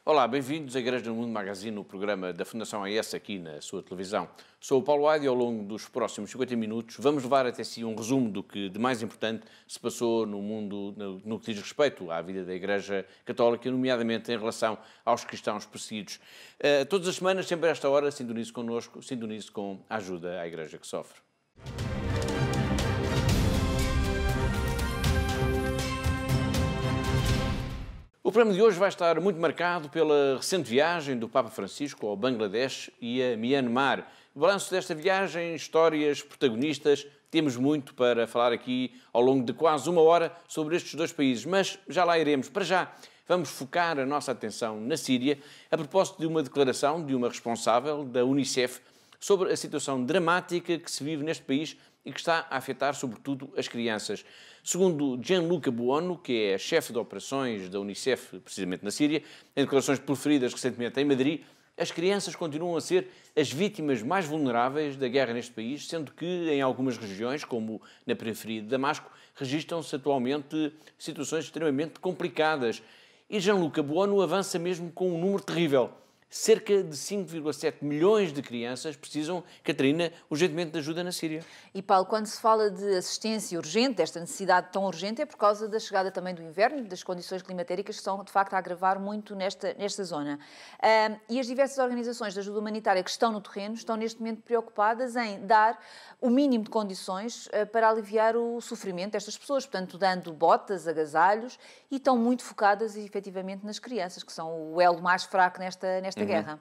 Olá, bem-vindos à Igreja no Mundo Magazine, o programa da Fundação AES aqui na sua televisão. Sou o Paulo Aide e ao longo dos próximos 50 minutos vamos levar até si um resumo do que de mais importante se passou no mundo no que diz respeito à vida da Igreja Católica, nomeadamente em relação aos cristãos perseguidos. Todas as semanas, sempre a esta hora, sintonize connosco, sintonize com a ajuda à Igreja que sofre. O programa de hoje vai estar muito marcado pela recente viagem do Papa Francisco ao Bangladesh e a Myanmar. O balanço desta viagem, histórias, protagonistas, temos muito para falar aqui ao longo de quase uma hora sobre estes dois países, mas já lá iremos. Para já, vamos focar a nossa atenção na Síria, a propósito de uma declaração de uma responsável da Unicef sobre a situação dramática que se vive neste país e que está a afetar, sobretudo, as crianças. Segundo Gianluca Buono, que é chefe de operações da Unicef, precisamente na Síria, em declarações proferidas recentemente em Madrid, as crianças continuam a ser as vítimas mais vulneráveis da guerra neste país, sendo que em algumas regiões, como na periferia de Damasco, registram-se atualmente situações extremamente complicadas. E Gianluca Buono avança mesmo com um número terrível. Cerca de 5,7 milhões de crianças precisam, Catarina, urgentemente de ajuda na Síria. E, Paulo, quando se fala de assistência urgente, esta necessidade tão urgente, é por causa da chegada também do inverno e das condições climatéricas que estão, de facto, a agravar muito nesta zona. E as diversas organizações de ajuda humanitária que estão no terreno estão, neste momento, preocupadas em dar o mínimo de condições para aliviar o sofrimento destas pessoas, portanto, dando botas, agasalhos, e estão muito focadas, efetivamente, nas crianças, que são o elo mais fraco nesta guerra.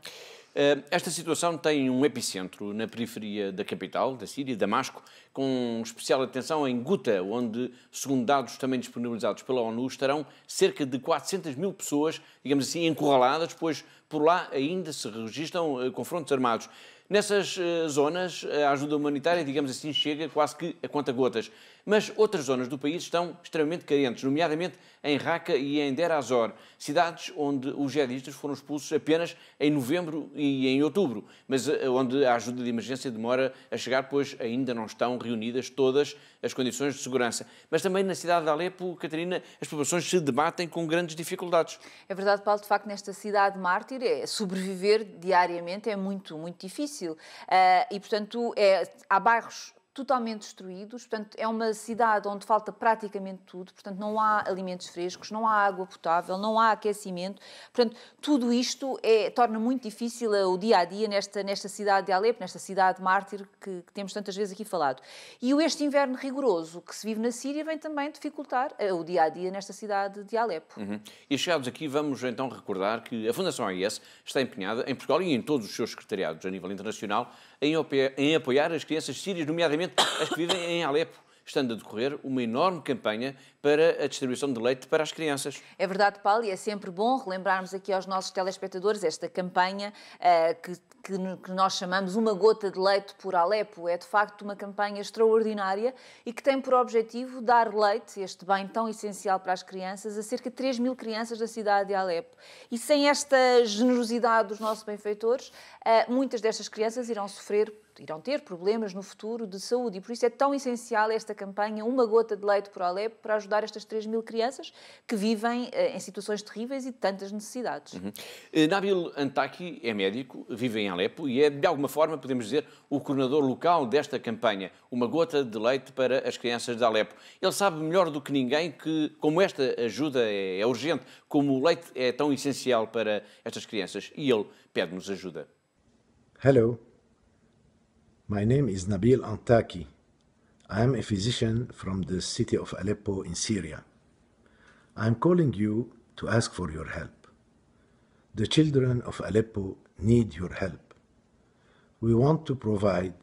Esta situação tem um epicentro na periferia da capital, da Síria, Damasco, com especial atenção em Guta, onde, segundo dados também disponibilizados pela ONU, estarão cerca de 400 mil pessoas, digamos assim, encurraladas, pois por lá ainda se registram confrontos armados. Nessas zonas, a ajuda humanitária, digamos assim, chega quase que a conta-gotas. Mas outras zonas do país estão extremamente carentes, nomeadamente em Raqqa e em Deir ez-Zor, cidades onde os jihadistas foram expulsos apenas em novembro e em outubro, mas onde a ajuda de emergência demora a chegar, pois ainda não estão reunidas todas as condições de segurança. Mas também na cidade de Alepo, Catarina, as populações se debatem com grandes dificuldades. É verdade, Paulo, de facto, nesta cidade mártir, sobreviver diariamente é muito, muito difícil. E, portanto, há bairros totalmente destruídos, portanto, é uma cidade onde falta praticamente tudo, portanto, não há alimentos frescos, não há água potável, não há aquecimento, portanto, tudo isto torna muito difícil o dia-a-dia nesta cidade de Alepo, nesta cidade mártir que temos tantas vezes aqui falado. E este inverno rigoroso que se vive na Síria vem também dificultar o dia-a-dia nesta cidade de Alepo. E chegados aqui, vamos então recordar que a Fundação AES está empenhada em Portugal e em todos os seus secretariados a nível internacional em apoiar as crianças sírias, nomeadamente as que vivem em Alepo, estando a decorrer uma enorme campanha para a distribuição de leite para as crianças. É verdade, Paulo, e é sempre bom relembrarmos aqui aos nossos telespectadores esta campanha que nós chamamos Uma Gota de Leite por Alepo. É, de facto, uma campanha extraordinária e que tem por objetivo dar leite, este bem tão essencial para as crianças, a cerca de 3 mil crianças da cidade de Alepo. E sem esta generosidade dos nossos benfeitores, muitas destas crianças irão ter problemas no futuro de saúde e por isso é tão essencial esta campanha Uma Gota de Leite por Alepo para ajudar estas 3 mil crianças que vivem em situações terríveis e de tantas necessidades. Nabil Antaki é médico, vive em Alepo e é, de alguma forma, podemos dizer, o coordenador local desta campanha Uma Gota de Leite para as crianças de Alepo. Ele sabe melhor do que ninguém que, como esta ajuda é urgente, como o leite é tão essencial para estas crianças, e ele pede-nos ajuda. Hello. My name is Nabil Antaki. I am a physician from the city of Aleppo in Syria. I am calling you to ask for your help. The children of Aleppo need your help. We want to provide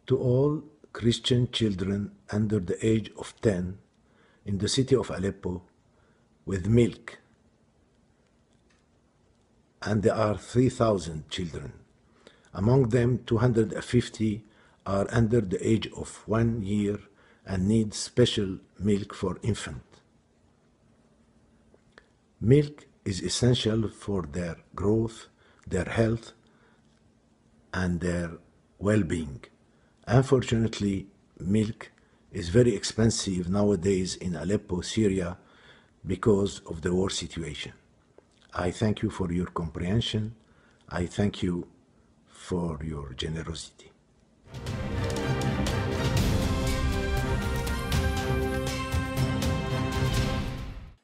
to all Christian children under the age of 10 in the city of Aleppo with milk. And there are 3,000 children. Among them, 250 are under the age of 1 year and need special milk for infant. Milk is essential for their growth, their health, and their well-being. Unfortunately, milk is very expensive nowadays in Aleppo, Syria, because of the war situation. I thank you for your comprehension. I thank you for your generosity.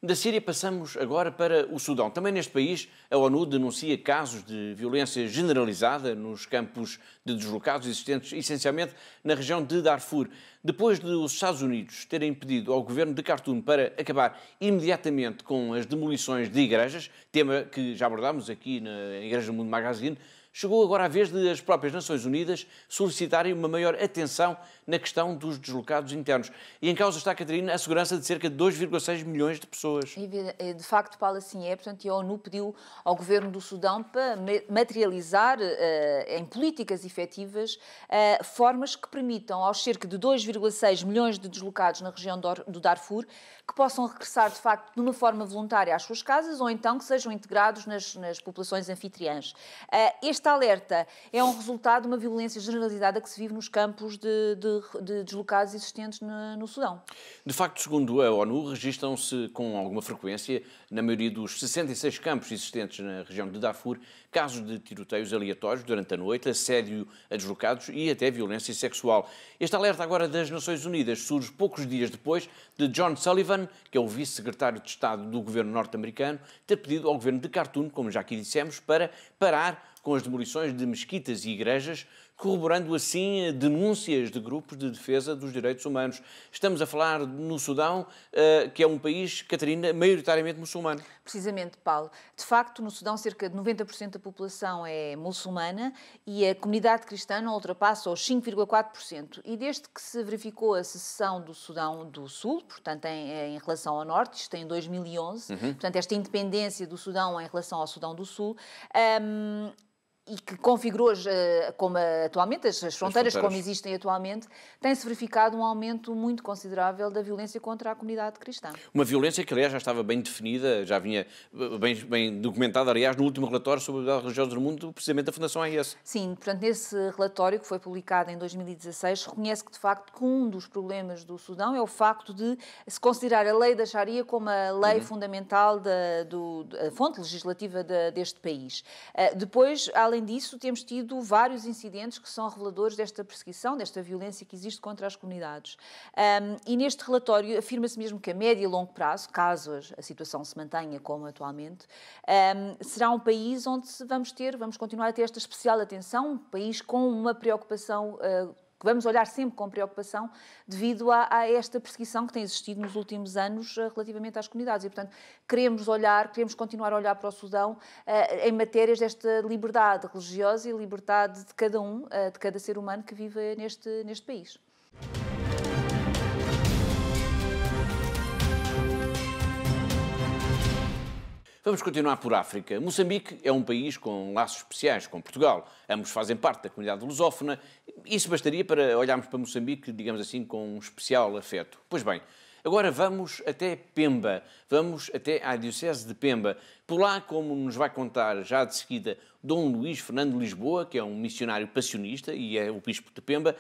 Da Síria passamos agora para o Sudão. Também neste país, a ONU denuncia casos de violência generalizada nos campos de deslocados existentes essencialmente na região de Darfur. Depois de os Estados Unidos terem pedido ao governo de Khartoum para acabar imediatamente com as demolições de igrejas, tema que já abordámos aqui na Igreja Mundo Magazine, chegou agora a vez de as próprias Nações Unidas solicitarem uma maior atenção na questão dos deslocados internos. E em causa está, Catarina, a segurança de cerca de 2,6 milhões de pessoas. E de facto, Paulo, assim é. Portanto, a ONU pediu ao governo do Sudão para materializar em políticas efetivas formas que permitam aos cerca de 2,6 milhões de deslocados na região do Darfur que possam regressar, de facto, de uma forma voluntária às suas casas ou então que sejam integrados nas populações anfitriãs. Este alerta é um resultado de uma violência generalizada que se vive nos campos de deslocados existentes no Sudão. De facto, segundo a ONU, registram-se com alguma frequência, na maioria dos 66 campos existentes na região de Darfur, casos de tiroteios aleatórios durante a noite, assédio a deslocados e até violência sexual. Este alerta agora das Nações Unidas surge poucos dias depois de John Sullivan, que é o vice-secretário de Estado do governo norte-americano, ter pedido ao governo de Khartoum, como já aqui dissemos, para parar com as demolições de mesquitas e igrejas, corroborando assim denúncias de grupos de defesa dos direitos humanos. Estamos a falar no Sudão, que é um país, Catarina, maioritariamente muçulmano. Precisamente, Paulo. De facto, no Sudão, cerca de 90% da população é muçulmana e a comunidade cristã não ultrapassa os 5,4%. E desde que se verificou a secessão do Sudão do Sul, portanto, em relação ao Norte, isto em 2011, portanto, esta independência do Sudão em relação ao Sudão do Sul, e que configurou como atualmente as fronteiras como existem atualmente, tem-se verificado um aumento muito considerável da violência contra a comunidade cristã. Uma violência que, aliás, já estava bem definida, já vinha bem documentada, aliás, no último relatório sobre a liberdade religiosa do mundo, precisamente da Fundação AIS. Sim, portanto, nesse relatório que foi publicado em 2016, reconhece que, de facto, que um dos problemas do Sudão é o facto de se considerar a lei da Sharia como a lei fundamental a fonte legislativa deste país. Depois, além disso, temos tido vários incidentes que são reveladores desta perseguição, desta violência que existe contra as comunidades. E neste relatório afirma-se mesmo que a médio e longo prazo, caso a situação se mantenha como atualmente, será um país onde vamos continuar a ter esta especial atenção, um país com uma preocupação que vamos olhar sempre com preocupação devido a esta perseguição que tem existido nos últimos anos relativamente às comunidades. E, portanto, queremos continuar a olhar para o Sudão em matérias desta liberdade religiosa e liberdade de cada ser humano que vive neste país. Vamos continuar por África. Moçambique é um país com laços especiais com Portugal. Ambos fazem parte da comunidade lusófona. Isso bastaria para olharmos para Moçambique, digamos assim, com um especial afeto. Pois bem, agora vamos até Pemba. Vamos até à Diocese de Pemba. Por lá, como nos vai contar já de seguida Dom Luís Fernando Lisboa, que é um missionário passionista e é o bispo de Pemba,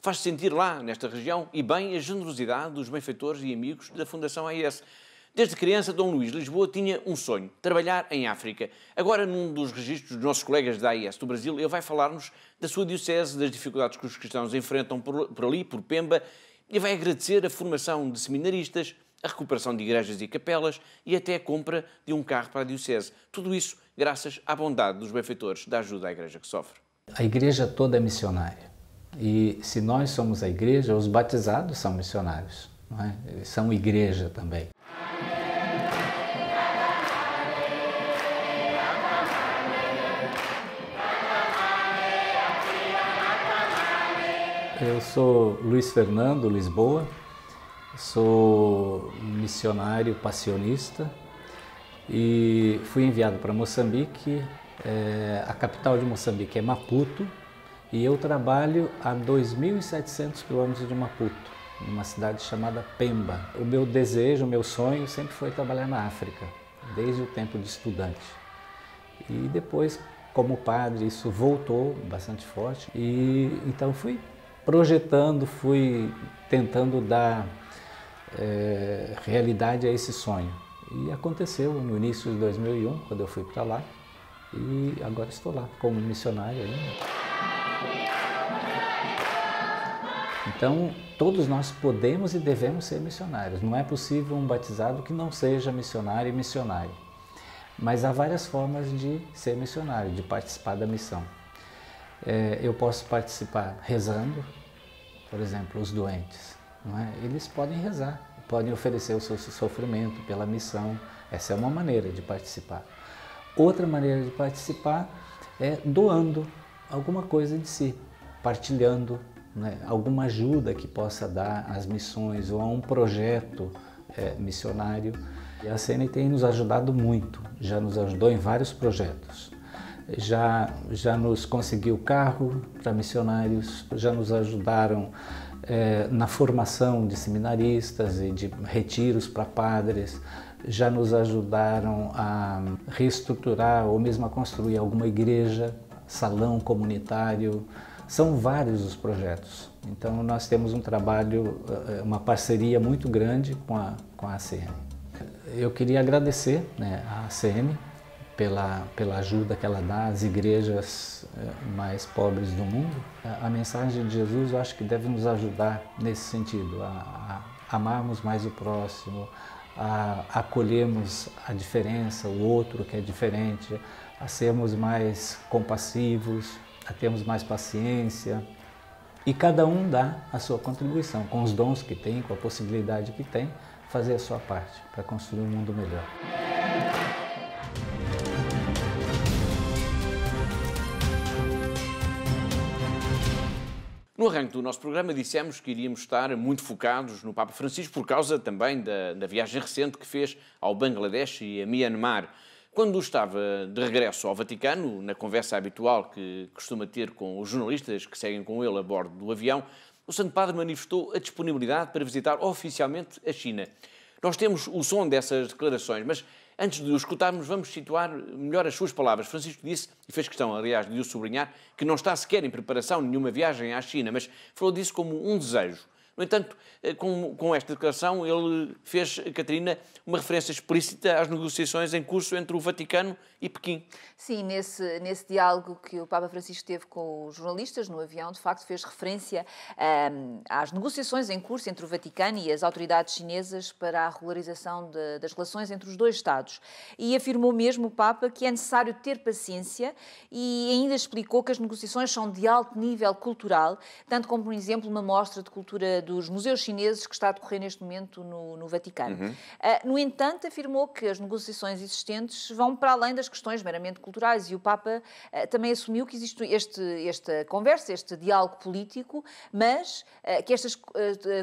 faz-se sentir lá, nesta região, e bem a generosidade dos benfeitores e amigos da Fundação AIS. Desde criança, Dom Luís Lisboa tinha um sonho, trabalhar em África. Agora, num dos registros dos nossos colegas da AIS do Brasil, ele vai falar-nos da sua diocese, das dificuldades que os cristãos enfrentam por ali, por Pemba, e vai agradecer a formação de seminaristas, a recuperação de igrejas e capelas e até a compra de um carro para a diocese. Tudo isso graças à bondade dos benfeitores da ajuda à igreja que sofre. A igreja toda é missionária. E se nós somos a igreja, os batizados são missionários, não é? Eles são igreja também. Eu sou Luís Fernando Lisboa, sou missionário passionista e fui enviado para Moçambique. A capital de Moçambique é Maputo e eu trabalho a 2.700 quilômetros de Maputo, numa cidade chamada Pemba. O meu desejo, o meu sonho sempre foi trabalhar na África, desde o tempo de estudante. E depois, como padre, isso voltou bastante forte e então fui projetando, fui tentando dar realidade a esse sonho. E aconteceu no início de 2001, quando eu fui para lá, e agora estou lá como missionário ainda. Então, todos nós podemos e devemos ser missionários. Não é possível um batizado que não seja missionário e missionário. Mas há várias formas de ser missionário, de participar da missão. Eu posso participar rezando, por exemplo, os doentes. Não é? Eles podem rezar, podem oferecer o seu sofrimento pela missão. Essa é uma maneira de participar. Outra maneira de participar é doando alguma coisa de si, partilhando, né, alguma ajuda que possa dar às missões ou a um projeto missionário. E a ACN tem nos ajudado muito, já nos ajudou em vários projetos. Já nos conseguiu carro para missionários, já nos ajudaram na formação de seminaristas e de retiros para padres, já nos ajudaram a reestruturar ou mesmo a construir alguma igreja, salão comunitário. São vários os projetos. Então nós temos um trabalho, uma parceria muito grande com a ACN. Eu queria agradecer, né, a ACN pela ajuda que ela dá às igrejas mais pobres do mundo. A mensagem de Jesus, eu acho que deve nos ajudar nesse sentido, a amarmos mais o próximo, a acolhermos a diferença, o outro que é diferente, a sermos mais compassivos, a termos mais paciência. E cada um dá a sua contribuição, com os dons que tem, com a possibilidade que tem, fazer a sua parte para construir um mundo melhor. No arranque do nosso programa dissemos que iríamos estar muito focados no Papa Francisco por causa também da viagem recente que fez ao Bangladesh e a Myanmar. Quando estava de regresso ao Vaticano, na conversa habitual que costuma ter com os jornalistas que seguem com ele a bordo do avião, o Santo Padre manifestou a disponibilidade para visitar oficialmente a China. Nós temos o som dessas declarações, mas antes de o escutarmos, vamos situar melhor as suas palavras. Francisco disse, e fez questão, aliás, de o sublinhar, que não está sequer em preparação nenhuma viagem à China, mas falou disso como um desejo. No entanto, com esta declaração, ele fez, Catarina, uma referência explícita às negociações em curso entre o Vaticano e Pequim. Sim, nesse diálogo que o Papa Francisco teve com os jornalistas no avião, de facto fez referência às negociações em curso entre o Vaticano e as autoridades chinesas para a regularização das relações entre os dois Estados. E afirmou mesmo o Papa que é necessário ter paciência e ainda explicou que as negociações são de alto nível cultural, tanto como, por exemplo, uma mostra de cultura dos museus chineses que está a decorrer neste momento no Vaticano. No entanto, afirmou que as negociações existentes vão para além das questões meramente culturais e o Papa também assumiu que existe esta conversa, este diálogo político, mas que estas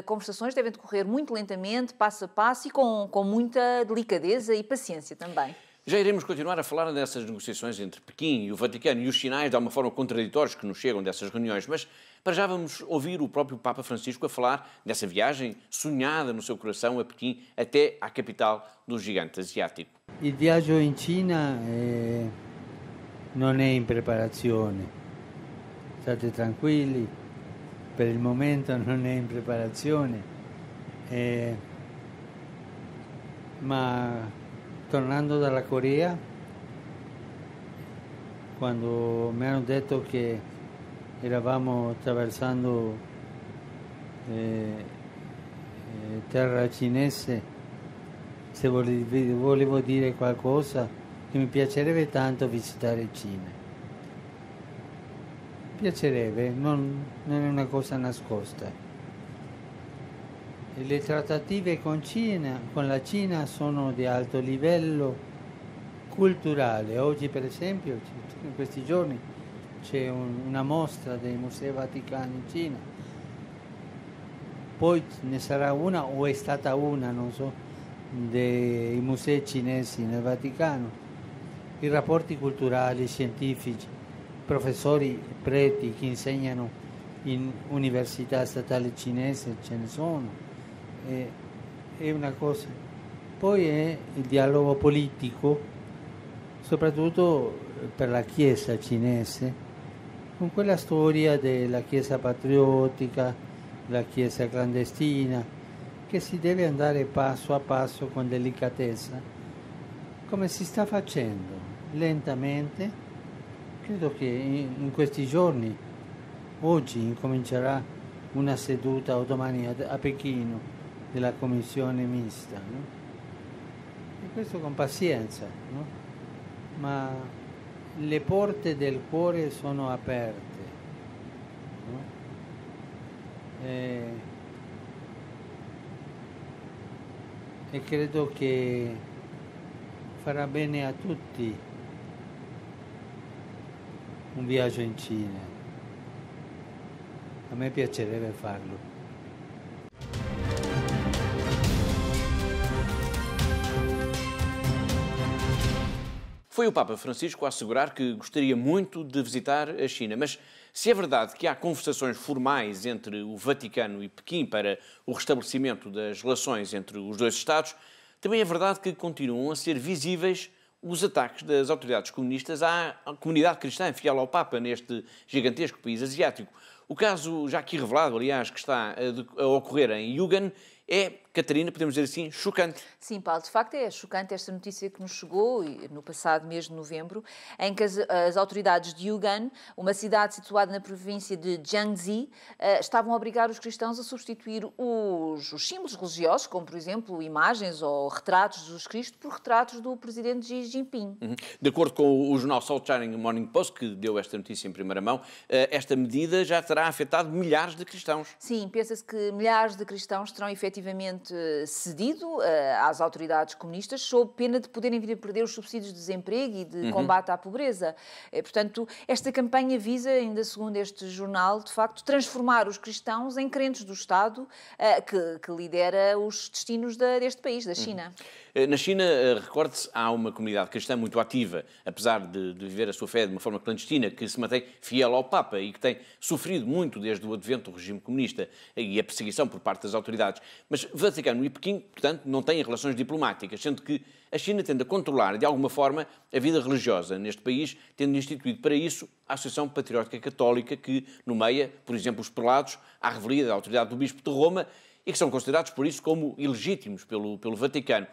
conversações devem decorrer muito lentamente, passo a passo e com muita delicadeza e paciência também. Já iremos continuar a falar dessas negociações entre Pequim e o Vaticano e os sinais, de alguma forma, contraditórios que nos chegam dessas reuniões, mas para já vamos ouvir o próprio Papa Francisco a falar dessa viagem sonhada no seu coração a Pequim até à capital do gigante asiático. Il viaggio in Cina non è in preparazione, state tranquilli, per il momento non è in preparazione, ma tornando dalla Corea, quando mi hanno detto che eravamo attraversando terra cinese, se volevo dire qualcosa, che mi piacerebbe tanto visitare Cina. Piacerebbe, non è una cosa nascosta. Le trattative con la Cina sono di alto livello culturale. Oggi per esempio, in questi giorni, c'è una mostra dei Musei Vaticani in Cina. Poi ne sarà una, o è stata una, non so, dei musei cinesi nel Vaticano. I rapporti culturali, scientifici, professori, preti che insegnano in università statali cinese ce ne sono. È una cosa. Poi è il dialogo politico, soprattutto per la Chiesa cinese, con quella storia della Chiesa patriottica, la Chiesa clandestina, che si deve andare passo a passo con delicatezza come si sta facendo lentamente. Credo che in questi giorni, oggi incomincerà una seduta o domani a Pechino della commissione mista, no? E questo con pazienza, no? Ma le porte del cuore sono aperte, no? E credo che farà bene a tutti un viaggio in Cina. A me piacerebbe farlo. Foi o Papa Francisco a assegurar que gostaria muito de visitar a China, mas se é verdade que há conversações formais entre o Vaticano e Pequim para o restabelecimento das relações entre os dois Estados, também é verdade que continuam a ser visíveis os ataques das autoridades comunistas à comunidade cristã fiel ao Papa neste gigantesco país asiático. O caso, já aqui revelado, aliás, que está a ocorrer em Yunnan, é, Catarina, podemos dizer assim, chocante. Sim, Paulo, de facto é chocante esta notícia que nos chegou no passado mês de novembro, em que as autoridades de Yunnan, uma cidade situada na província de Jiangxi, estavam a obrigar os cristãos a substituir os símbolos religiosos, como por exemplo imagens ou retratos de Jesus Cristo, por retratos do presidente Xi Jinping. De acordo com o jornal South China Morning Post, que deu esta notícia em primeira mão, esta medida já terá afetado milhares de cristãos. Sim, pensa-se que milhares de cristãos terão efetivamente cedido às autoridades comunistas sob pena de poderem vir a perder os subsídios de desemprego e de combate à pobreza. Portanto, esta campanha visa, ainda segundo este jornal, de facto, transformar os cristãos em crentes do Estado que lidera os destinos deste país, da China. Na China, recorde-se, há uma comunidade cristã muito ativa, apesar de viver a sua fé de uma forma clandestina, que se mantém fiel ao Papa e que tem sofrido muito desde o advento do regime comunista e a perseguição por parte das autoridades. Mas Vaticano e Pequim, portanto, não têm relações diplomáticas, sendo que a China tende a controlar, de alguma forma, a vida religiosa neste país, tendo instituído para isso a Associação Patriótica Católica, que nomeia, por exemplo, os prelados à revelia da autoridade do Bispo de Roma e que são considerados, por isso, como ilegítimos pelo Vaticano.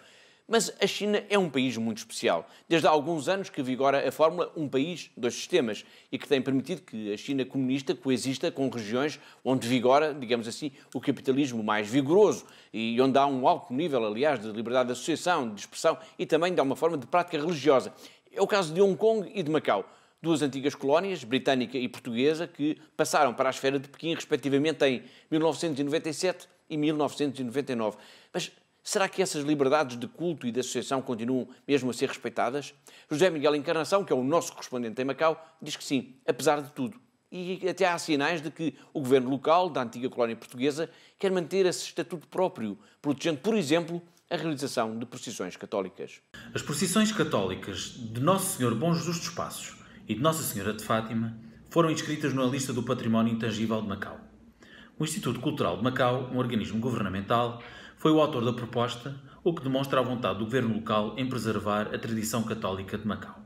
Mas a China é um país muito especial. Desde há alguns anos que vigora a fórmula um país, dois sistemas, e que tem permitido que a China comunista coexista com regiões onde vigora, digamos assim, o capitalismo mais vigoroso e onde há um alto nível, aliás, de liberdade de associação, de expressão e também de uma forma de prática religiosa. É o caso de Hong Kong e de Macau, duas antigas colónias, britânica e portuguesa, que passaram para a esfera de Pequim, respectivamente, em 1997 e 1999. Mas será que essas liberdades de culto e de associação continuam mesmo a ser respeitadas? José Miguel Encarnação, que é o nosso correspondente em Macau, diz que sim, apesar de tudo. E até há sinais de que o governo local da antiga colónia portuguesa quer manter esse estatuto próprio, protegendo, por exemplo, a realização de procissões católicas. As procissões católicas de Nosso Senhor Bom Jesus dos Passos e de Nossa Senhora de Fátima foram inscritas na lista do Património Intangível de Macau. O Instituto Cultural de Macau, um organismo governamental, foi o autor da proposta, o que demonstra a vontade do governo local em preservar a tradição católica de Macau.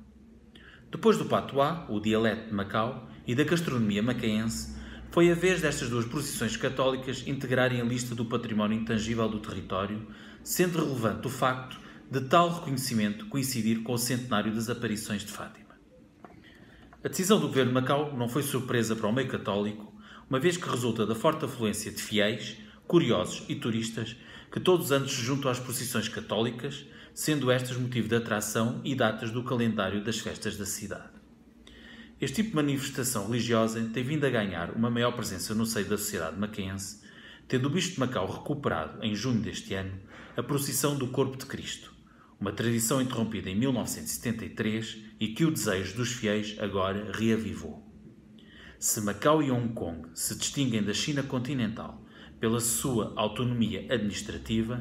Depois do patuá, o dialeto de Macau, e da gastronomia macaense, foi a vez destas duas procissões católicas integrarem a lista do património intangível do território, sendo relevante o facto de tal reconhecimento coincidir com o centenário das aparições de Fátima. A decisão do governo de Macau não foi surpresa para o meio católico, uma vez que resulta da forte afluência de fiéis, curiosos e turistas que todos os anos se juntam às procissões católicas, sendo estas motivo de atração e datas do calendário das festas da cidade. Este tipo de manifestação religiosa tem vindo a ganhar uma maior presença no seio da sociedade macaense, tendo o Bispo de Macau recuperado, em junho deste ano, a procissão do Corpo de Cristo, uma tradição interrompida em 1973 e que o desejo dos fiéis agora reavivou. Se Macau e Hong Kong se distinguem da China continental pela sua autonomia administrativa,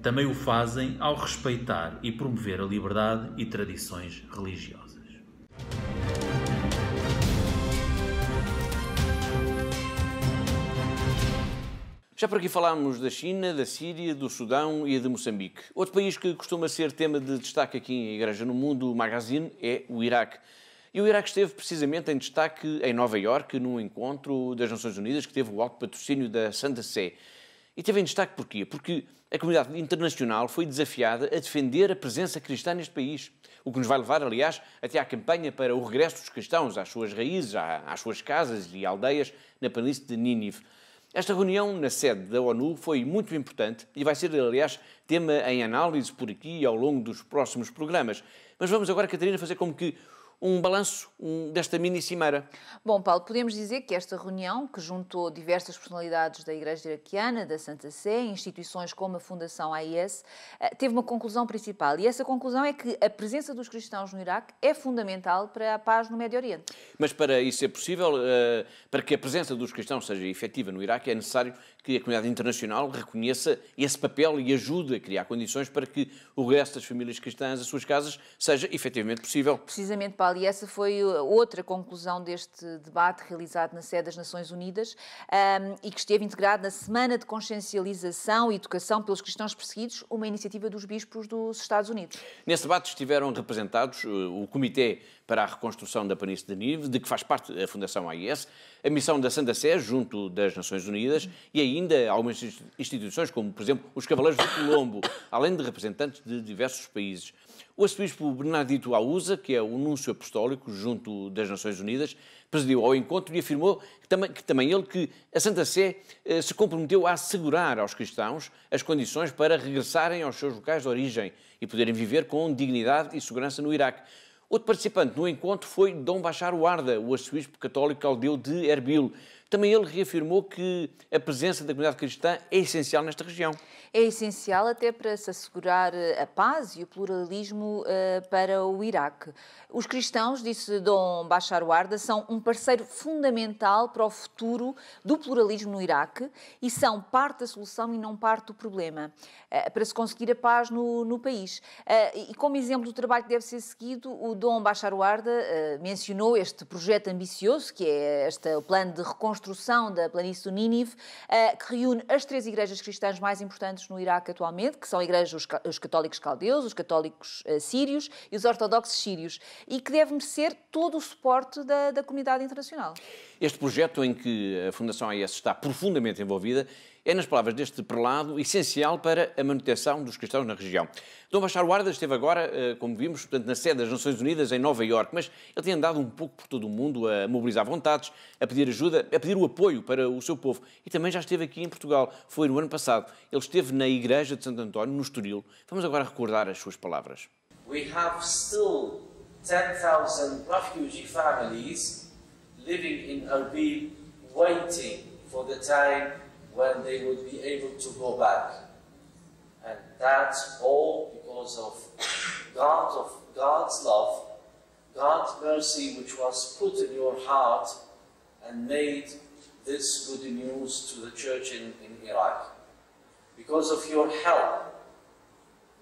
também o fazem ao respeitar e promover a liberdade e tradições religiosas. Já por aqui falámos da China, da Síria, do Sudão e de Moçambique. Outro país que costuma ser tema de destaque aqui em Igreja no Mundo Magazine é o Iraque. E o Iraque esteve precisamente em destaque em Nova Iorque, num encontro das Nações Unidas que teve o alto patrocínio da Santa Sé. E teve em destaque porquê? Porque a comunidade internacional foi desafiada a defender a presença cristã neste país, o que nos vai levar, aliás, até à campanha para o regresso dos cristãos às suas raízes, às suas casas e aldeias na planície de Nínive. Esta reunião na sede da ONU foi muito importante e vai ser, aliás, tema em análise por aqui ao longo dos próximos programas. Mas vamos agora, Catarina, fazer como que um balanço desta mini-cimeira. Bom, Paulo, podemos dizer que esta reunião, que juntou diversas personalidades da Igreja Iraquiana, da Santa Sé, instituições como a Fundação AIS, teve uma conclusão principal. E essa conclusão é que a presença dos cristãos no Iraque é fundamental para a paz no Médio Oriente. Mas para isso ser possível, para que a presença dos cristãos seja efetiva no Iraque, é necessário que a comunidade internacional reconheça esse papel e ajude a criar condições para que o regresso das famílias cristãs às suas casas seja efetivamente possível. Precisamente, Paulo, e essa foi outra conclusão deste debate realizado na sede das Nações Unidas e que esteve integrado na Semana de Consciencialização e Educação pelos Cristãos Perseguidos, uma iniciativa dos bispos dos Estados Unidos. Nesse debate estiveram representados o Comitê para a Reconstrução da Planície de Nínive, de que faz parte a Fundação AIS, a missão da Santa Sé junto das Nações Unidas e ainda algumas instituições, como, por exemplo, os Cavaleiros do Colombo, além de representantes de diversos países. O arcebispo Bernardito Ausa, que é o núncio apostólico junto das Nações Unidas, presidiu ao encontro e afirmou que a Santa Sé se comprometeu a assegurar aos cristãos as condições para regressarem aos seus locais de origem e poderem viver com dignidade e segurança no Iraque. Outro participante no encontro foi Dom Bachar Warda, o arcebispo católico caldeu de Erbil. Também ele reafirmou que a presença da comunidade cristã é essencial nesta região. É essencial até para se assegurar a paz e o pluralismo para o Iraque. Os cristãos, disse Dom Bachar Warda, são um parceiro fundamental para o futuro do pluralismo no Iraque e são parte da solução e não parte do problema, para se conseguir a paz no país. E como exemplo do trabalho que deve ser seguido, o Dom Bachar Warda mencionou este projeto ambicioso, que é o plano de reconstrução da planície do Nínive, que reúne as 3 igrejas cristãs mais importantes no Iraque atualmente, que são a igreja os católicos caldeus, os católicos sírios e os ortodoxos sírios, e que deve merecer todo o suporte da comunidade internacional. Este projeto, em que a Fundação AIS está profundamente envolvida, é, nas palavras deste prelado, essencial para a manutenção dos cristãos na região. Dom Bachar Warda esteve agora, como vimos, portanto, na sede das Nações Unidas em Nova Iorque, mas ele tem andado um pouco por todo o mundo a mobilizar vontades, a pedir ajuda, a pedir o apoio para o seu povo. E também já esteve aqui em Portugal, foi no ano passado. Ele esteve na Igreja de Santo António, no Estoril. Vamos agora recordar as suas palavras. We have still 10,000 refugee families living in Erbil, waiting for the time when they would be able to go back. And that's all because of God's love, God's mercy, which was put in your heart and made this good news to the church in Iraq. Because of your help,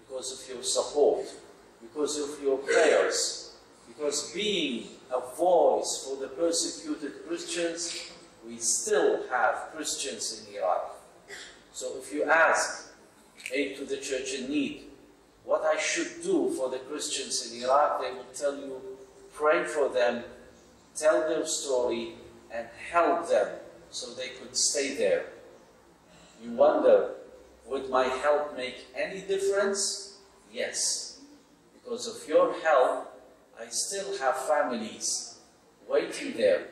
because of your support, because of your prayers, because being a voice for the persecuted Christians, we still have Christians in Iraq. So if you ask aid to the church in need, what I should do for the Christians in Iraq, they will tell you, pray for them, tell their story, and help them so they could stay there. You wonder, would my help make any difference? Yes. Because of your help, I still have families waiting there,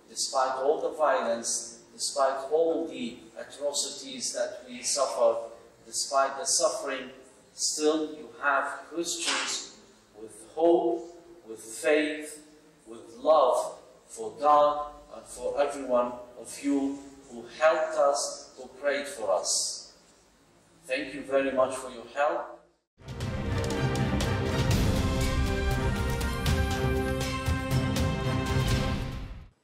despite all the violence, despite all the atrocities that we suffer, despite the suffering, still you have Christians with hope, with faith, with love for God and for everyone of you who helped us, who prayed for us. Thank you very much for your help.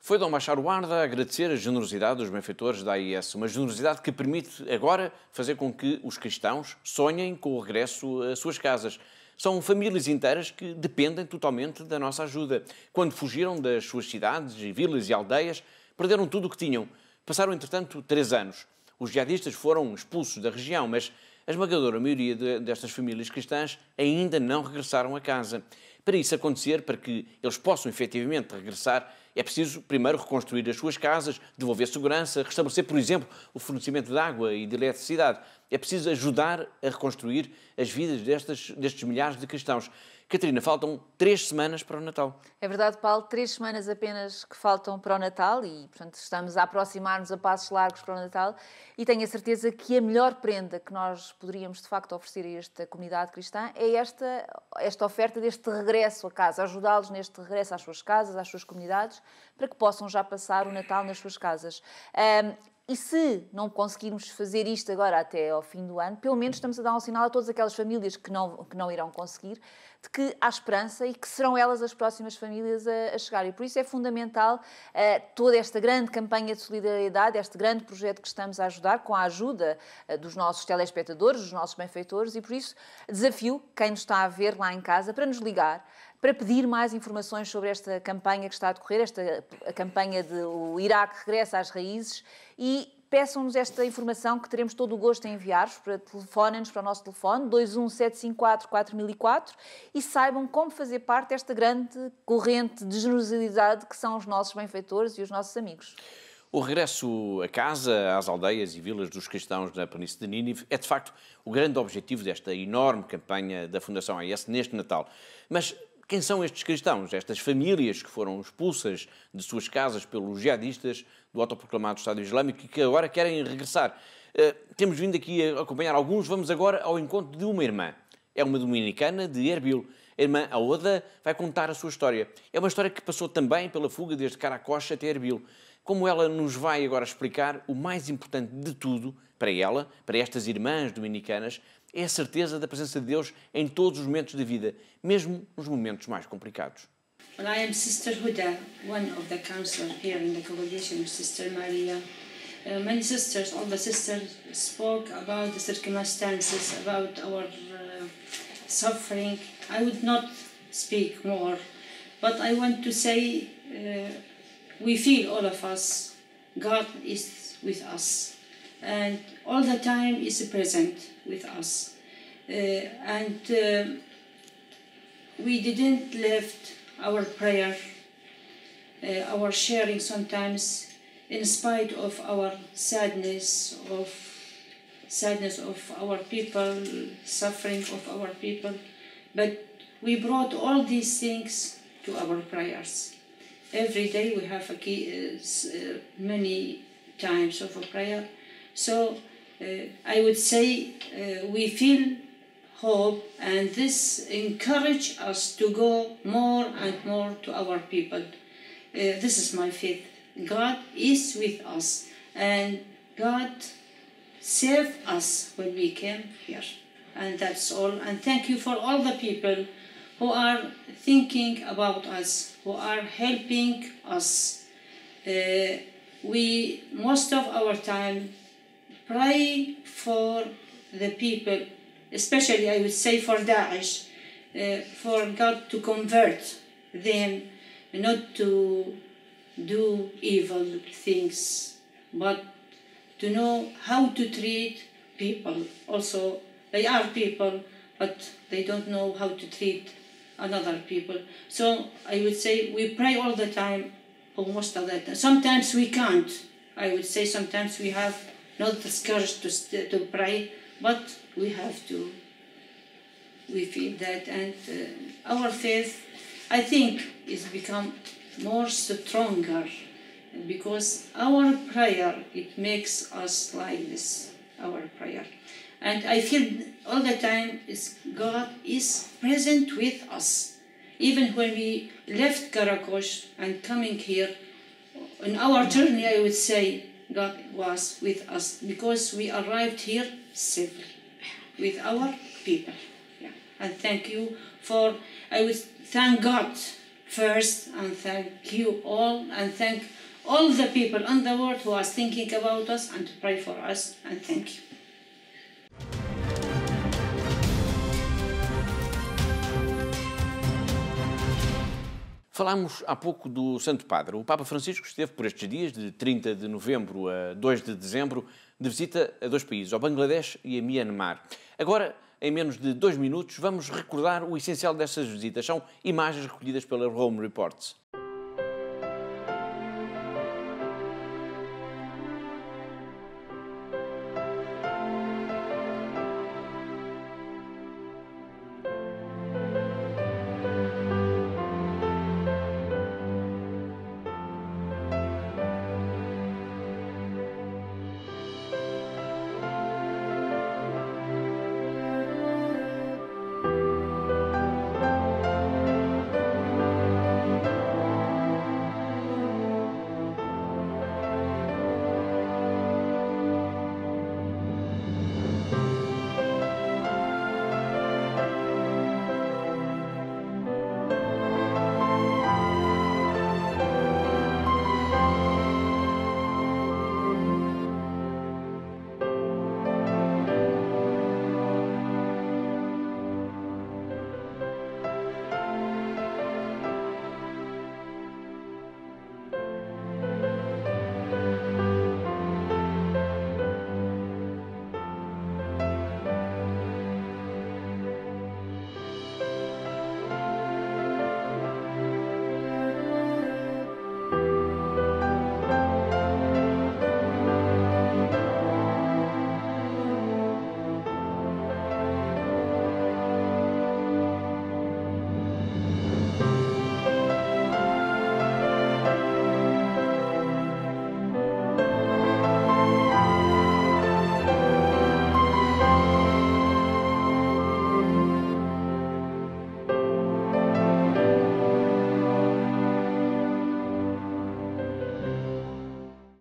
Foi Dom Bachar Warda agradecer a generosidade dos benfeitores da AIS, uma generosidade que permite agora fazer com que os cristãos sonhem com o regresso às suas casas. São famílias inteiras que dependem totalmente da nossa ajuda. Quando fugiram das suas cidades, vilas e aldeias, perderam tudo o que tinham. Passaram, entretanto, 3 anos. Os jihadistas foram expulsos da região, mas a esmagadora maioria destas famílias cristãs ainda não regressaram a casa. Para isso acontecer, para que eles possam efetivamente regressar, é preciso primeiro reconstruir as suas casas, devolver segurança, restabelecer, por exemplo, o fornecimento de água e de eletricidade. É preciso ajudar a reconstruir as vidas destes milhares de cristãos. Catarina, faltam 3 semanas para o Natal. É verdade, Paulo, 3 semanas apenas que faltam para o Natal e, portanto, estamos a aproximar-nos a passos largos para o Natal e tenho a certeza que a melhor prenda que nós poderíamos, de facto, oferecer a esta comunidade cristã é esta oferta deste regresso a casa, ajudá-los neste regresso às suas casas, às suas comunidades, para que possam já passar o Natal nas suas casas. E se não conseguirmos fazer isto agora até ao fim do ano, pelo menos estamos a dar um sinal a todas aquelas famílias que não irão conseguir, de que há esperança e que serão elas as próximas famílias a chegar. E por isso é fundamental toda esta grande campanha de solidariedade, este grande projeto que estamos a ajudar, com a ajuda dos nossos telespectadores, dos nossos benfeitores, e por isso desafio quem nos está a ver lá em casa para nos ligar, para pedir mais informações sobre esta campanha que está a decorrer, a campanha de o Iraque regressa às raízes, e peçam-nos esta informação que teremos todo o gosto em enviar-vos, telefonem-nos para o nosso telefone 21754-4004 e saibam como fazer parte desta grande corrente de generosidade que são os nossos benfeitores e os nossos amigos. O regresso a casa, às aldeias e vilas dos cristãos da planície de Nínive é, de facto, o grande objetivo desta enorme campanha da Fundação AIS neste Natal. Mas quem são estes cristãos, estas famílias que foram expulsas de suas casas pelos jihadistas do autoproclamado Estado Islâmico e que agora querem regressar? Temos vindo aqui a acompanhar alguns. Vamos agora ao encontro de uma irmã. É uma dominicana de Erbil. A irmã Aoda vai contar a sua história. É uma história que passou também pela fuga desde Karakosh até Erbil. Como ela nos vai agora explicar, o mais importante de tudo para ela, para estas irmãs dominicanas, é a certeza da presença de Deus em todos os momentos da vida, mesmo nos momentos mais complicados. Well, I am Sister Huda, one of the counselors here in the congregation of Sister Maria. Many sisters, all the sisters spoke about the circumstances, about our suffering. I would not speak more, but I want to say we feel, all of us, God is with us, and all the time is present with us. We didn't left our prayer, our sharing sometimes, in spite of our sadness of our people, suffering of our people, but we brought all these things to our prayers. Every day we have many times of a prayer. So I would say we feel hope, and this encourages us to go more and more to our people. This is my faith. God is with us, and God saved us when we came here. And that's all. And thank you for all the people who are thinking about us, who are helping us. We, most of our time, pray for the people, especially I would say for Daesh, for God to convert them, not to do evil things, but to know how to treat people. Also, they are people, but they don't know how to treat another people. So I would say we pray all the time, or most of the time. Sometimes we can't. I would say sometimes we have not the courage to pray, but we have to. We feel that, and our faith, I think, is become more stronger, because our prayer, it makes us like this, our prayer. And I feel all the time is God is present with us. Even when we left Karakosh and coming here, on our journey, I would say God was with us, because we arrived here safely with our people. Yeah. And thank you for, I would thank God first, and thank you all, and thank all the people in the world who are thinking about us and to pray for us, and thank you. Falámos há pouco do Santo Padre. O Papa Francisco esteve por estes dias, de 30 de novembro a 2 de dezembro, de visita a dois países, ao Bangladesh e a Myanmar. Agora, em menos de 2 minutos, vamos recordar o essencial destas visitas. São imagens recolhidas pela Rome Reports.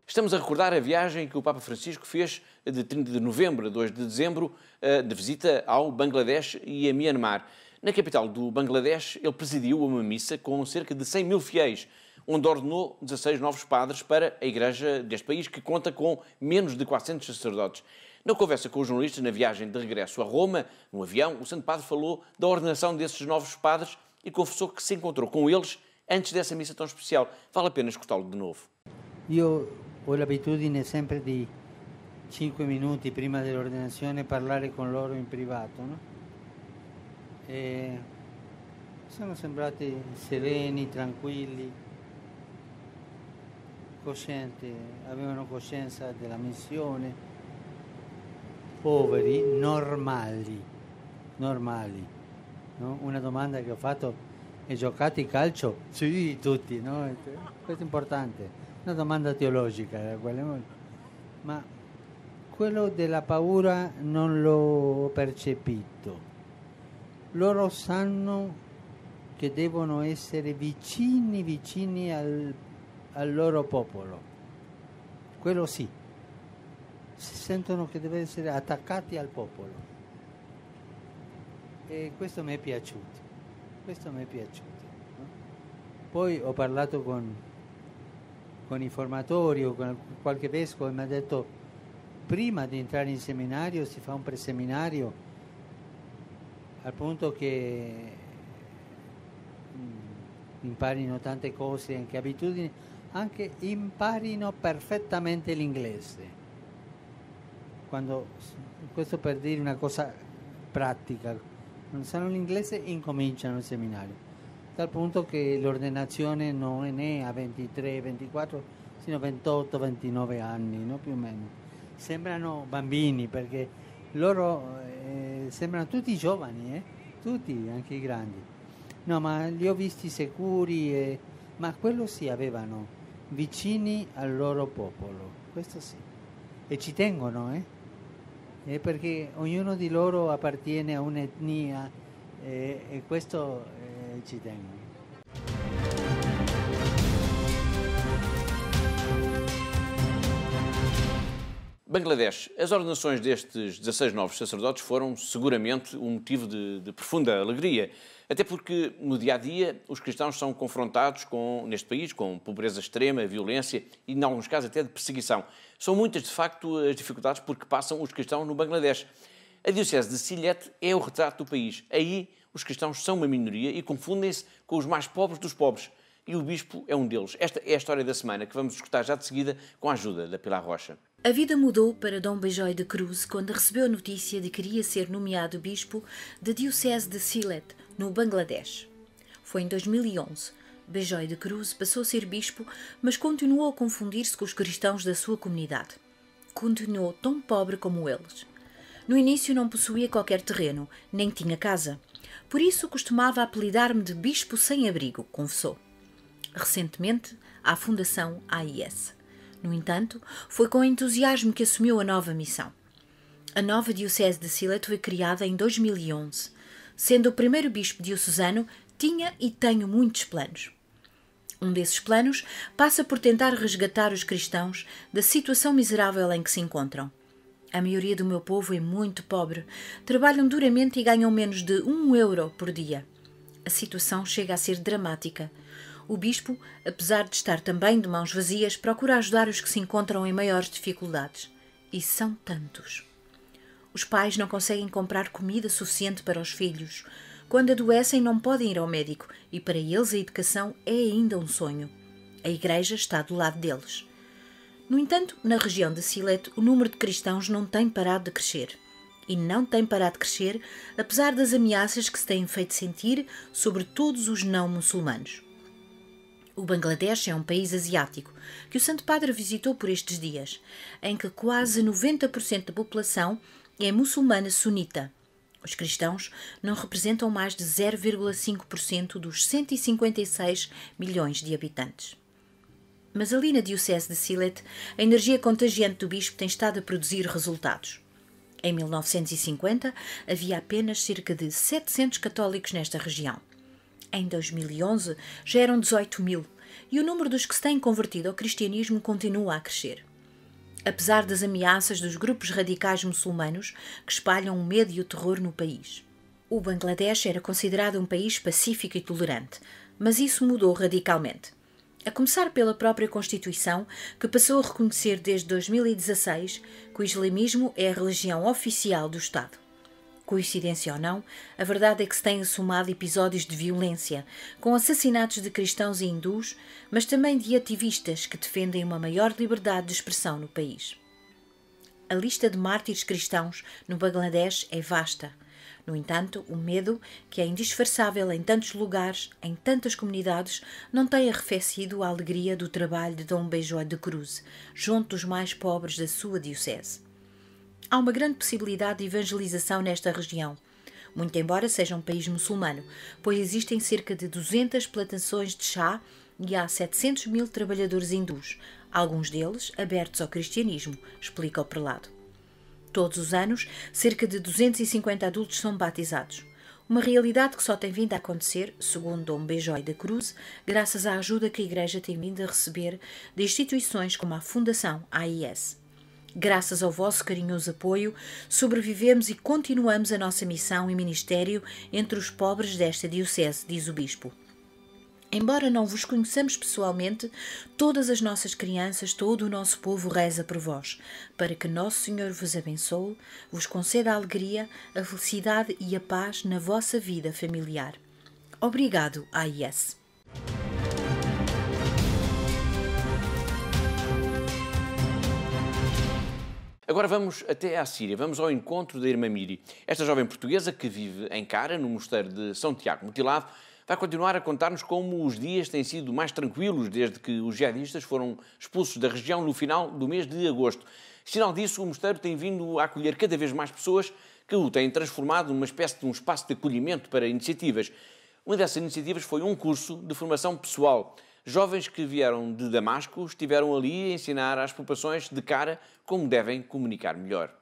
Estamos a recordar a viagem que o Papa Francisco fez de 30 de novembro a 2 de dezembro, de visita ao Bangladesh e a Myanmar. Na capital do Bangladesh, ele presidiu uma missa com cerca de 100 mil fiéis, onde ordenou 16 novos padres para a igreja deste país, que conta com menos de 400 sacerdotes. Na conversa com os jornalistas na viagem de regresso a Roma, no avião, o Santo Padre falou da ordenação desses novos padres e confessou que se encontrou com eles antes dessa missa tão especial. Vale a pena escutá-lo de novo. Ho l'abitudine sempre di 5 minuti prima dell'ordinazione parlare con loro in privato, no? E sono sembrati sereni, tranquilli, coscienti, avevano coscienza della missione, poveri, normali, no? Una domanda che ho fatto: hai giocato a calcio? Sì, tutti, no? Questo è importante. Una domanda teologica era quella, ma quello della paura non l'ho percepito. Loro sanno che devono essere vicini al loro popolo. Quello sì. Si sentono che devono essere attaccati al popolo. E questo mi è piaciuto. No? Poi ho parlato con i formatori o con qualche vescovo e mi ha detto: prima di entrare in seminario si fa un preseminario, al punto che imparino tante cose, anche abitudini, anche imparino perfettamente l'inglese. Questo per dire una cosa pratica, non sanno l'inglese, incominciano il seminario. Dal punto che l'ordinazione non è a 23, 24, sino a 28, 29 anni, no? Più o meno. Sembrano bambini perché loro sembrano tutti giovani, tutti, anche i grandi. No, ma li ho visti sicuri, ma quello sì, avevano vicini al loro popolo, questo sì. E ci tengono, perché ognuno di loro appartiene a un'etnia e questo ci tengono. Bangladesh. As ordenações destes 16 novos sacerdotes foram seguramente um motivo de profunda alegria, até porque no dia-a-dia os cristãos são confrontados neste país com pobreza extrema, violência e, em alguns casos, até de perseguição. São muitas, de facto, as dificuldades por que passam os cristãos no Bangladesh. A diocese de Sylhet é o retrato do país. Aí os cristãos são uma minoria e confundem-se com os mais pobres dos pobres. e o bispo é um deles. Esta é a história da semana, que vamos escutar já de seguida com a ajuda da Pilar Rocha. A vida mudou para Dom Bejoy de Cruz quando recebeu a notícia de que iria ser nomeado bispo da Diocese de Sylhet, no Bangladesh. Foi em 2011. Bejoy de Cruz passou a ser bispo, mas continuou a confundir-se com os cristãos da sua comunidade. Continuou tão pobre como eles. No início não possuía qualquer terreno, nem tinha casa. Por isso costumava apelidar-me de bispo sem abrigo, confessou. Recentemente, à Fundação AIS. No entanto, foi com entusiasmo que assumiu a nova missão. A nova Diocese de Sylhet foi criada em 2011. Sendo o primeiro bispo diocesano, tinha e tenho muitos planos. Um desses planos passa por tentar resgatar os cristãos da situação miserável em que se encontram. A maioria do meu povo é muito pobre, trabalham duramente e ganham menos de €1 por dia. A situação chega a ser dramática. O bispo, apesar de estar também de mãos vazias, procura ajudar os que se encontram em maiores dificuldades. E são tantos. Os pais não conseguem comprar comida suficiente para os filhos. Quando adoecem não podem ir ao médico e para eles a educação é ainda um sonho. A Igreja está do lado deles. No entanto, na região de Sylhet, o número de cristãos não tem parado de crescer. E não tem parado de crescer, apesar das ameaças que se têm feito sentir sobre todos os não-muçulmanos. O Bangladesh é um país asiático que o Santo Padre visitou por estes dias, em que quase 90% da população é muçulmana sunita. Os cristãos não representam mais de 0,5% dos 156 milhões de habitantes. Mas ali na Diocese de Sylhet, a energia contagiante do bispo tem estado a produzir resultados. Em 1950, havia apenas cerca de 700 católicos nesta região. Em 2011, já eram 18 mil, e o número dos que se têm convertido ao cristianismo continua a crescer. Apesar das ameaças dos grupos radicais muçulmanos que espalham o medo e o terror no país. O Bangladesh era considerado um país pacífico e tolerante, mas isso mudou radicalmente. A começar pela própria Constituição, que passou a reconhecer desde 2016 que o islamismo é a religião oficial do Estado. Coincidência ou não, a verdade é que se têm assomado episódios de violência, com assassinatos de cristãos e hindus, mas também de ativistas que defendem uma maior liberdade de expressão no país. A lista de mártires cristãos no Bangladesh é vasta. No entanto, o medo, que é indisfarçável em tantos lugares, em tantas comunidades, não tem arrefecido a alegria do trabalho de Dom Bejoy de Cruz, junto dos mais pobres da sua diocese. Há uma grande possibilidade de evangelização nesta região, muito embora seja um país muçulmano, pois existem cerca de 200 plantações de chá e há 700 mil trabalhadores hindus, alguns deles abertos ao cristianismo, explica o prelado. Todos os anos, cerca de 250 adultos são batizados. Uma realidade que só tem vindo a acontecer, segundo Dom Bejoy de Cruz, graças à ajuda que a Igreja tem vindo a receber de instituições como a Fundação AIS. Graças ao vosso carinhoso apoio, sobrevivemos e continuamos a nossa missão e ministério entre os pobres desta diocese, diz o bispo. Embora não vos conheçamos pessoalmente, todas as nossas crianças, todo o nosso povo reza por vós, para que Nosso Senhor vos abençoe, vos conceda a alegria, a felicidade e a paz na vossa vida familiar. Obrigado, AIS. Agora vamos até à Síria, vamos ao encontro da irmã Miri. Esta jovem portuguesa que vive em Cara, no mosteiro de São Tiago Mutilado, vai continuar a contar-nos como os dias têm sido mais tranquilos desde que os jihadistas foram expulsos da região no final do mês de agosto. Sinal disso, o mosteiro tem vindo a acolher cada vez mais pessoas que o têm transformado numa espécie de um espaço de acolhimento para iniciativas. Uma dessas iniciativas foi um curso de formação pessoal. Jovens que vieram de Damasco estiveram ali a ensinar às populações de Cara como devem comunicar melhor.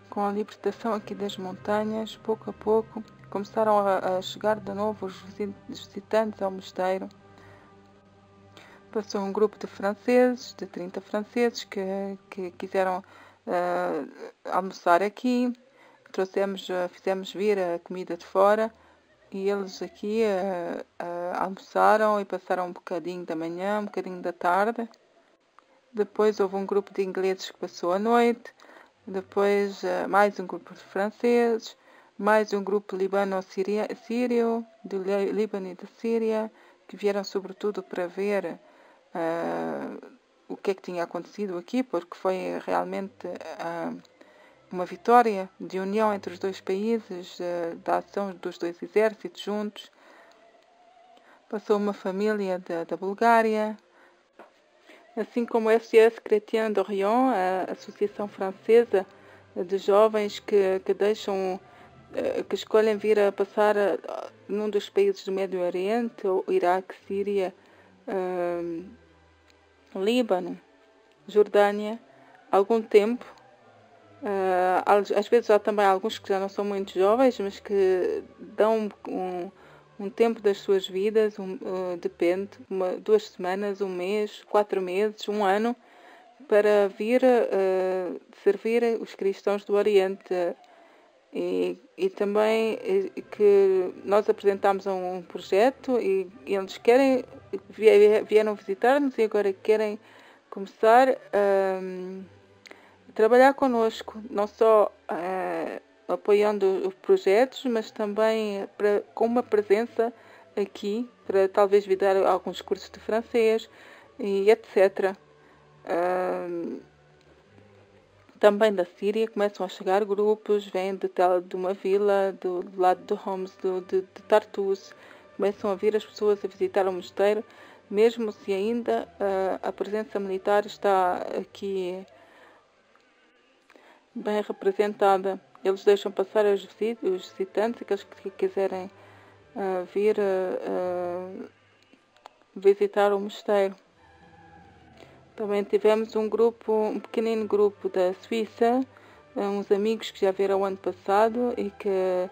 Com a libertação aqui das montanhas, pouco a pouco, começaram a chegar de novo os visitantes ao mosteiro. Passou um grupo de franceses, de 30 franceses, que quiseram almoçar aqui. Fizemos vir a comida de fora. E eles aqui almoçaram e passaram um bocadinho da manhã, um bocadinho da tarde. Depois houve um grupo de ingleses que passou a noite. Depois mais um grupo de franceses. Mais um grupo libano-sírio, do Líbano e da Síria. que vieram sobretudo para ver o que é que tinha acontecido aqui, porque foi realmente uma vitória de união entre os dois países, da ação dos dois exércitos juntos. Passou uma família da Bulgária, assim como o SOS Chrétien d'Orient, a Associação Francesa de Jovens que escolhem vir a passar num dos países do Médio Oriente, o Iraque, Síria, Líbano, Jordânia, algum tempo. Às vezes há também alguns que já não são muito jovens, mas que dão um tempo das suas vidas, depende, 2 semanas, 1 mês, 4 meses, 1 ano, para vir servir os cristãos do Oriente. E também que nós apresentamos um projeto e eles vieram visitar-nos e agora querem começar a trabalhar connosco, não só apoiando os projetos, mas também com uma presença aqui, para talvez vir dar alguns cursos de francês e etc. Também da Síria começam a chegar grupos, vêm de uma vila, do lado de Homs, de Tartus, começam a vir as pessoas a visitar o mosteiro, mesmo se ainda a presença militar está aqui bem representada. Eles deixam passar os visitantes, aqueles que quiserem vir visitar o mosteiro. Também tivemos um pequenino grupo da Suíça, uns amigos que já vieram ano passado e que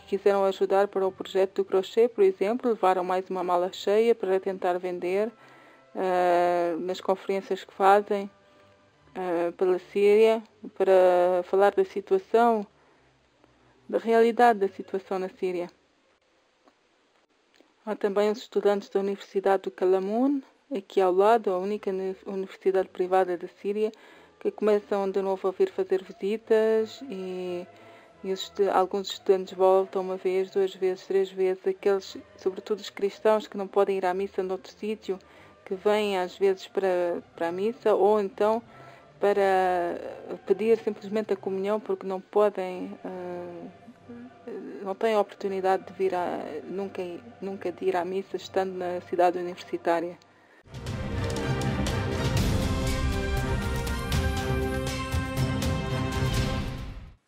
quiseram ajudar para o projeto do crochê, por exemplo, levaram mais uma mala cheia para tentar vender nas conferências que fazem pela Síria, para falar da situação, da realidade da situação na Síria. Há também os estudantes da Universidade do Kalamoun, aqui ao lado, a única universidade privada da Síria, que começam de novo a vir fazer visitas e alguns estudantes voltam 1 vez, 2 vezes, 3 vezes, aqueles, sobretudo os cristãos que não podem ir à missa noutro sítio, que vêm às vezes para a missa, ou então para pedir simplesmente a comunhão porque não têm a oportunidade de vir nunca de ir à missa estando na cidade universitária.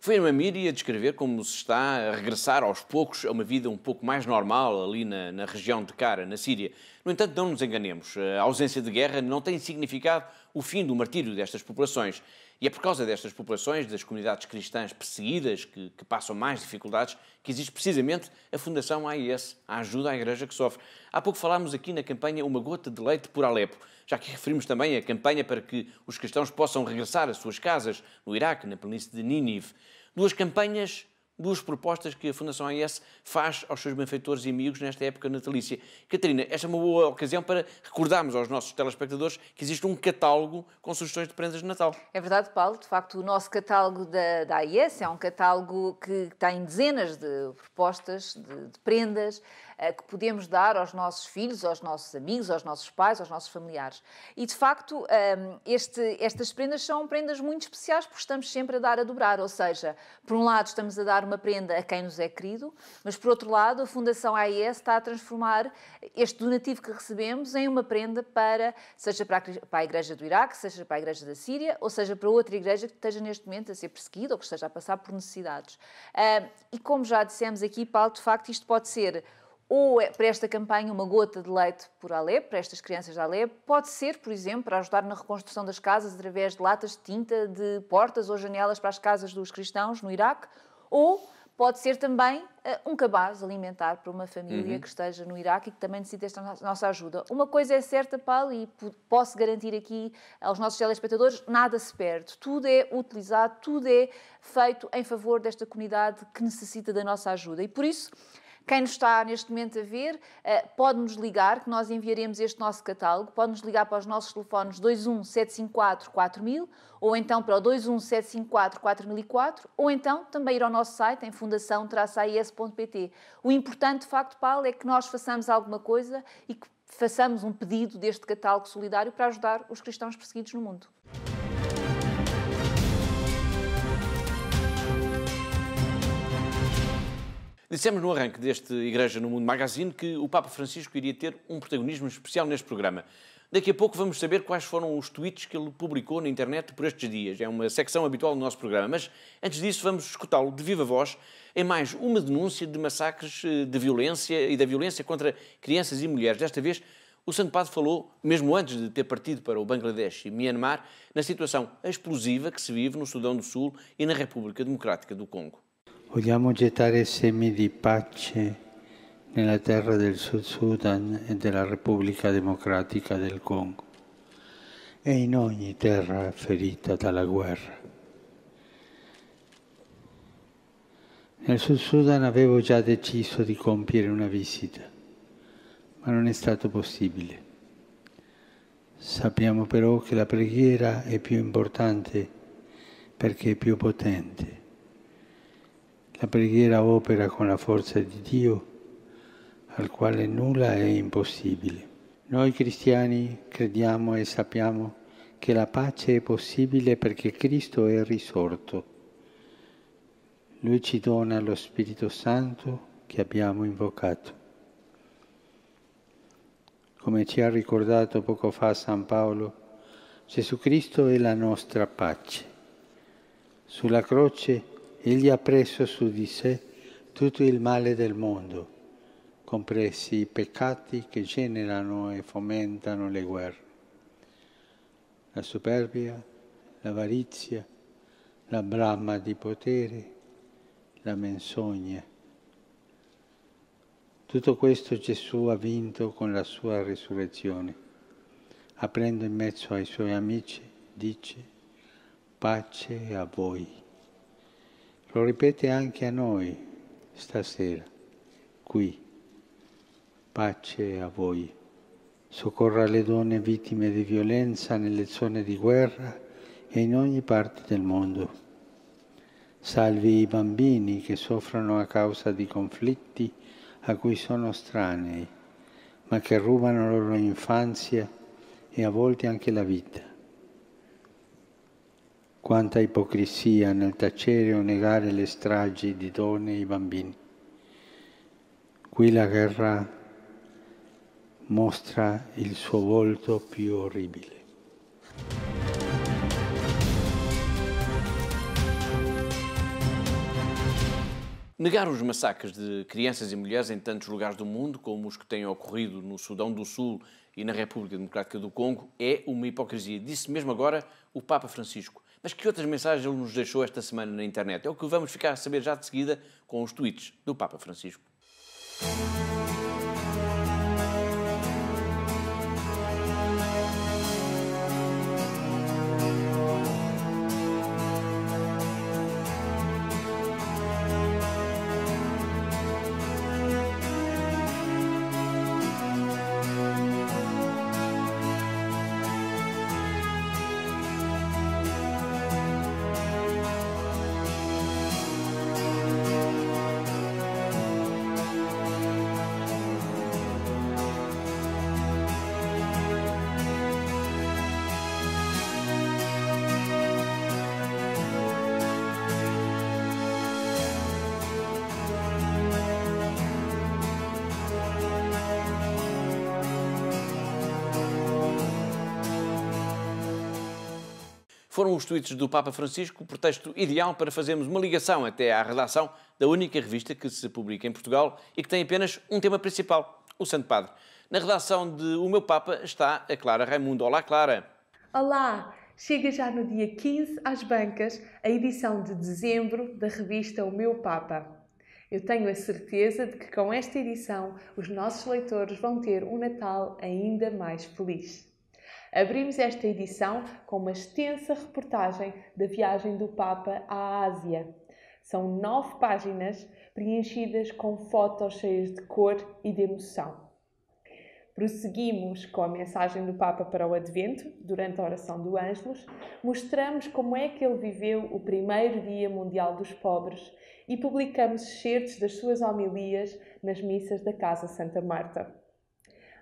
Foi uma Míria a descrever como se está a regressar aos poucos a uma vida um pouco mais normal ali na região de Kara, na Síria. No entanto, não nos enganemos, a ausência de guerra não tem significado o fim do martírio destas populações. E é por causa destas populações, das comunidades cristãs perseguidas, que passam mais dificuldades, que existe precisamente a Fundação AIS, a ajuda à Igreja que sofre. Há pouco falámos aqui na campanha Uma Gota de Leite por Alepo, já que referimos também a campanha para que os cristãos possam regressar às suas casas, no Iraque, na planície de Nínive. 2 campanhas, 2 propostas que a Fundação AIS faz aos seus benfeitores e amigos nesta época natalícia. Catarina, esta é uma boa ocasião para recordarmos aos nossos telespectadores que existe um catálogo com sugestões de prendas de Natal. É verdade, Paulo. De facto, o nosso catálogo da AIS é um catálogo que tem dezenas de propostas de prendas que podemos dar aos nossos filhos, aos nossos amigos, aos nossos pais, aos nossos familiares. E, de facto, estas prendas são prendas muito especiais porque estamos sempre a dar a dobrar. Ou seja, por um lado estamos a dar uma prenda a quem nos é querido, mas, por outro lado, a Fundação AIS está a transformar este donativo que recebemos em uma prenda seja para a Igreja do Iraque, seja para a Igreja da Síria, ou seja para outra igreja que esteja neste momento a ser perseguida ou que esteja a passar por necessidades. E como já dissemos aqui, Paulo, de facto, isto pode ser ou para esta campanha Uma Gota de Leite por Alepo, para estas crianças de Alepo, pode ser, por exemplo, para ajudar na reconstrução das casas através de latas de tinta, de portas ou janelas para as casas dos cristãos no Iraque, ou pode ser também um cabaz alimentar para uma família que esteja no Iraque e que também necessita esta nossa ajuda. Uma coisa é certa, Paulo, e posso garantir aqui aos nossos telespectadores, nada se perde. Tudo é utilizado, tudo é feito em favor desta comunidade que necessita da nossa ajuda. E por isso, Quem nos está neste momento a ver, pode-nos ligar, que nós enviaremos este nosso catálogo, pode-nos ligar para os nossos telefones 21 754 4000, ou então para o 21 754 4004, ou então também ir ao nosso site em fundação-ais.pt. O importante, de facto, Paulo, é que nós façamos alguma coisa e que façamos um pedido deste catálogo solidário para ajudar os cristãos perseguidos no mundo. Dissemos no arranque deste Igreja no Mundo Magazine que o Papa Francisco iria ter um protagonismo especial neste programa. Daqui a pouco vamos saber quais foram os tweets que ele publicou na internet por estes dias. É uma secção habitual do nosso programa, mas antes disso vamos escutá-lo de viva voz em mais uma denúncia de massacres de violência e da violência contra crianças e mulheres. Desta vez, o Santo Padre falou, mesmo antes de ter partido para o Bangladesh e Myanmar, na situação explosiva que se vive no Sudão do Sul e na República Democrática do Congo. Vogliamo gettare semi di pace nella terra del Sud Sudan e della Repubblica Democratica del Congo e in ogni terra ferita dalla guerra. Nel Sud Sudan avevo già deciso di compiere una visita, ma non è stato possibile. Sappiamo però che la preghiera è più importante perché è più potente. La preghiera opera con la forza di Dio, al quale nulla è impossibile. Noi cristiani crediamo e sappiamo che la pace è possibile perché Cristo è risorto. Lui ci dona lo Spirito Santo che abbiamo invocato. Come ci ha ricordato poco fa San Paolo, Gesù Cristo è la nostra pace. Sulla croce Egli ha preso su di sé tutto il male del mondo, compresi i peccati che generano e fomentano le guerre. La superbia, l'avarizia, la brama di potere, la menzogna. Tutto questo Gesù ha vinto con la sua risurrezione. Aprendo in mezzo ai suoi amici, dice: pace a voi. Lo ripete anche a noi stasera, qui. Pace a voi. Soccorra le donne vittime di violenza nelle zone di guerra e in ogni parte del mondo. Salvi i bambini che soffrono a causa di conflitti a cui sono estranei, ma che rubano la loro infanzia e a volte anche la vita. Quanta ipocrisia nel tacere o negare le stragi di donne e bambini. Qui la guerra mostra il suo volto più orribile. Negar os massacres de crianças e mulheres em tantos lugares do mundo, como os que têm ocorrido no Sudão do Sul e na República Democrática do Congo, é uma hipocrisia. Disse mesmo agora o Papa Francisco. Mas que outras mensagens ele nos deixou esta semana na internet? É o que vamos ficar a saber já de seguida com os tweets do Papa Francisco. Foram os tweets do Papa Francisco o pretexto ideal para fazermos uma ligação até à redação da única revista que se publica em Portugal e que tem apenas um tema principal, o Santo Padre. Na redação de O Meu Papa está a Clara Raimundo. Olá, Clara. Olá! Chega já no dia 15 às bancas a edição de dezembro da revista O Meu Papa. Eu tenho a certeza de que com esta edição os nossos leitores vão ter um Natal ainda mais feliz. Abrimos esta edição com uma extensa reportagem da viagem do Papa à Ásia. São 9 páginas preenchidas com fotos cheias de cor e de emoção. Prosseguimos com a mensagem do Papa para o Advento, durante a oração do Ângelus, mostramos como é que ele viveu o primeiro Dia Mundial dos Pobres e publicamos excertos das suas homilias nas missas da Casa Santa Marta.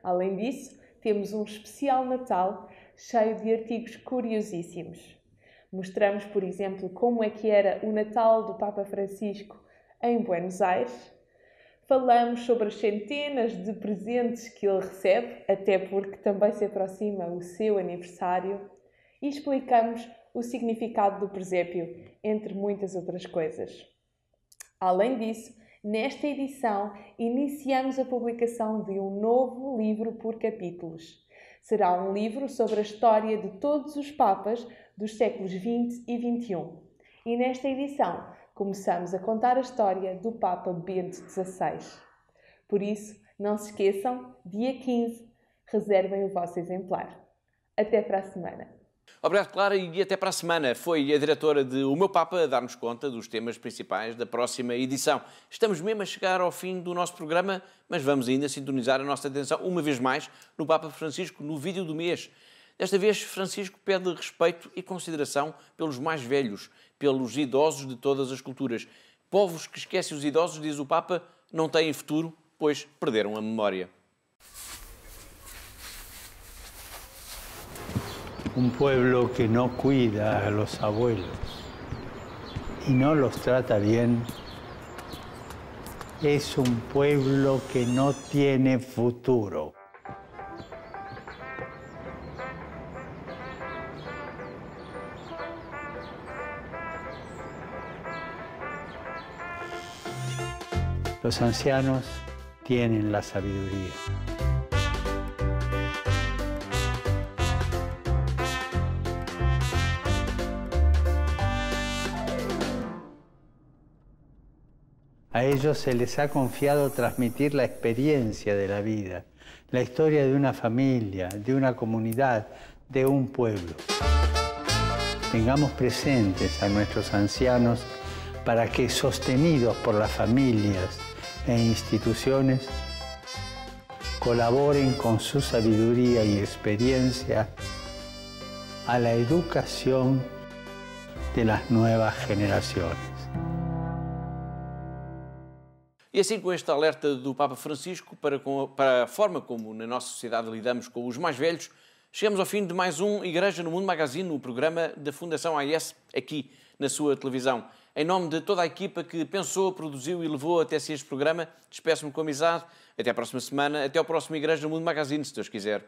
Além disso, temos um especial Natal cheio de artigos curiosíssimos. Mostramos, por exemplo, como é que era o Natal do Papa Francisco em Buenos Aires. Falamos sobre as centenas de presentes que ele recebe, até porque também se aproxima o seu aniversário, e explicamos o significado do presépio, entre muitas outras coisas. Além disso, nesta edição, iniciamos a publicação de um novo livro por capítulos. Será um livro sobre a história de todos os papas dos séculos XX e XXI. E nesta edição, começamos a contar a história do Papa Bento XVI. Por isso, não se esqueçam, dia 15, reservem o vosso exemplar. Até para a semana. Obrigado, Clara, e até para a semana. Foi a diretora de O Meu Papa a dar-nos conta dos temas principais da próxima edição. Estamos mesmo a chegar ao fim do nosso programa, mas vamos ainda sintonizar a nossa atenção uma vez mais no Papa Francisco, no vídeo do mês. Desta vez, Francisco pede respeito e consideração pelos mais velhos, pelos idosos de todas as culturas. Povos que esquecem os idosos, diz o Papa, não têm futuro, pois perderam a memória. Un pueblo que no cuida a los abuelos y no los trata bien es un pueblo que no tiene futuro. Los ancianos tienen la sabiduría. A ellos se les ha confiado transmitir la experiencia de la vida, la historia de una familia, de una comunidad, de un pueblo. Tengamos presentes a nuestros ancianos para que, sostenidos por las familias e instituciones, colaboren con su sabiduría y experiencia a la educación de las nuevas generaciones. E assim, com este alerta do Papa Francisco para a forma como na nossa sociedade lidamos com os mais velhos, chegamos ao fim de mais um Igreja no Mundo Magazine, o programa da Fundação AIS, aqui na sua televisão. Em nome de toda a equipa que pensou, produziu e levou até si este programa, despeço-me com amizade. Até à próxima semana, até ao próximo Igreja no Mundo Magazine, se Deus quiser.